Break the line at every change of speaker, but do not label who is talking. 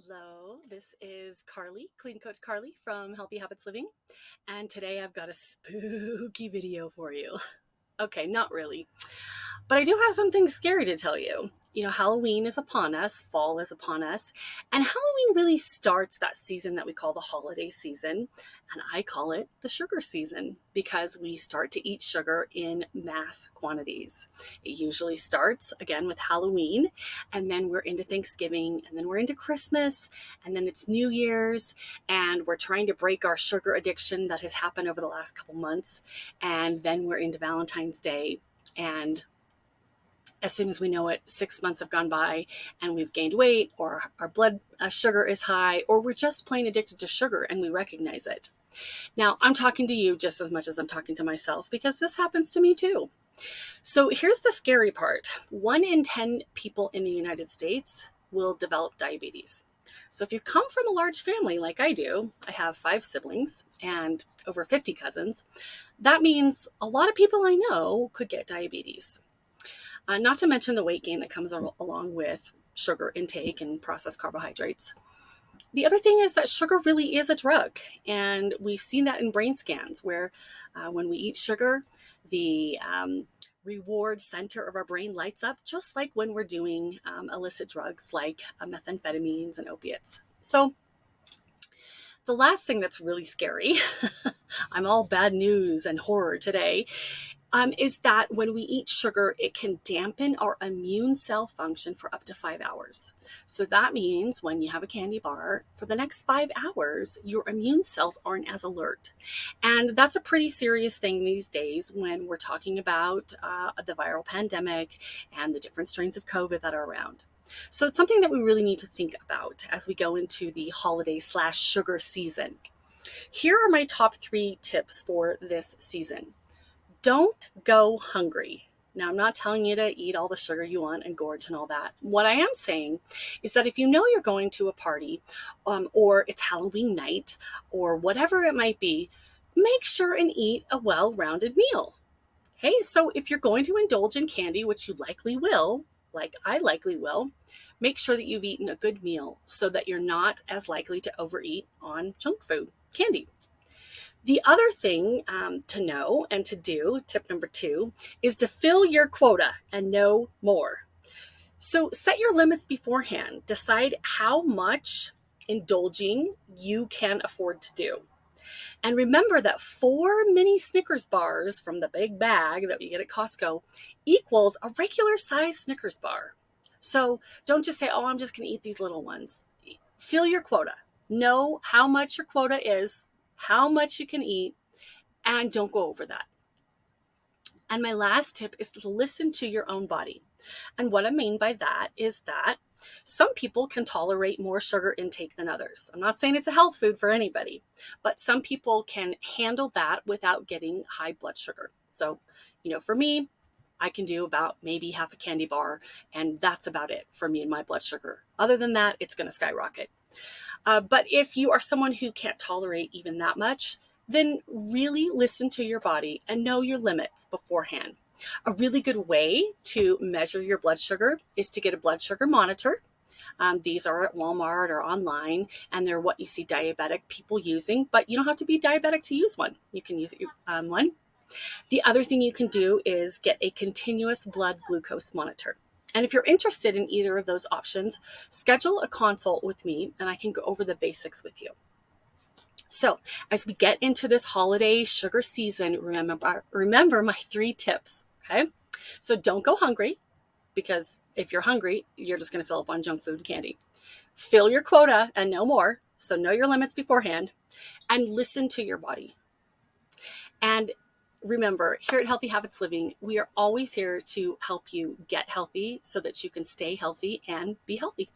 Hello, this is Carly, Clean Coach Carly from Healthy Habits Living, and today I've got a spooky video for you. Okay, not really. But I do have something scary to tell you. Halloween is upon us, fall is upon us, and Halloween really starts that season that we call the holiday season, and I call it the sugar season because we start to eat sugar in mass quantities. It usually starts again with Halloween, and then we're into Thanksgiving, and then we're into Christmas, and then it's New Year's, and we're trying to break our sugar addiction that has happened over the last couple months, and then we're into Valentine's Day, and as soon as we know it, 6 months have gone by and we've gained weight, or our blood sugar is high, or we're just plain addicted to sugar and we recognize it. Now, I'm talking to you just as much as I'm talking to myself because this happens to me too. So here's the scary part. 1 in 10 people in the United States will develop diabetes. So if you come from a large family like I do, I have 5 siblings and over 50 cousins, that means a lot of people I know could get diabetes. Not to mention the weight gain that comes along with sugar intake and processed carbohydrates. The other thing is that sugar really is a drug, and we've seen that in brain scans where when we eat sugar, the reward center of our brain lights up, just like when we're doing illicit drugs like methamphetamines and opiates. So the last thing that's really scary, I'm all bad news and horror today, is that when we eat sugar, it can dampen our immune cell function for up to 5 hours. So that means when you have a candy bar, for the next 5 hours, your immune cells aren't as alert. And that's a pretty serious thing these days when we're talking about the viral pandemic and the different strains of COVID that are around. So it's something that we really need to think about as we go into the holiday/sugar season. Here are my top 3 tips for this season. Don't go hungry. Now, I'm not telling you to eat all the sugar you want and gorge and all that. What I am saying is that if you know you're going to a party or it's Halloween night or whatever it might be, make sure and eat a well-rounded meal. Hey, so if you're going to indulge in candy, which you likely will, like I likely will, make sure that you've eaten a good meal so that you're not as likely to overeat on junk food, candy. The other thing to know and to do, tip number 2, is to fill your quota and no more. So set your limits beforehand. Decide how much indulging you can afford to do. And remember that 4 mini Snickers bars from the big bag that you get at Costco equals a regular size Snickers bar. So don't just say, oh, I'm just going to eat these little ones. Fill your quota. Know how much your quota is, how much you can eat, and don't go over that. And my last tip is to listen to your own body. And what I mean by that is that some people can tolerate more sugar intake than others. I'm not saying it's a health food for anybody, but some people can handle that without getting high blood sugar. So, for me, I can do about maybe half a candy bar, and that's about it for me and my blood sugar. Other than that, it's going to skyrocket. But if you are someone who can't tolerate even that much, then really listen to your body and know your limits beforehand. A really good way to measure your blood sugar is to get a blood sugar monitor. These are at Walmart or online, and they're what you see diabetic people using, but you don't have to be diabetic to use one. You can use one. The other thing you can do is get a continuous blood glucose monitor. And if you're interested in either of those options, schedule a consult with me and I can go over the basics with you. So as we get into this holiday sugar season, remember my 3 tips, okay? So don't go hungry, because if you're hungry, you're just going to fill up on junk food and candy. Fill your quota and no more, so know your limits beforehand, and listen to your body. And remember, here at Healthy Habits Living, we are always here to help you get healthy so that you can stay healthy and be healthy.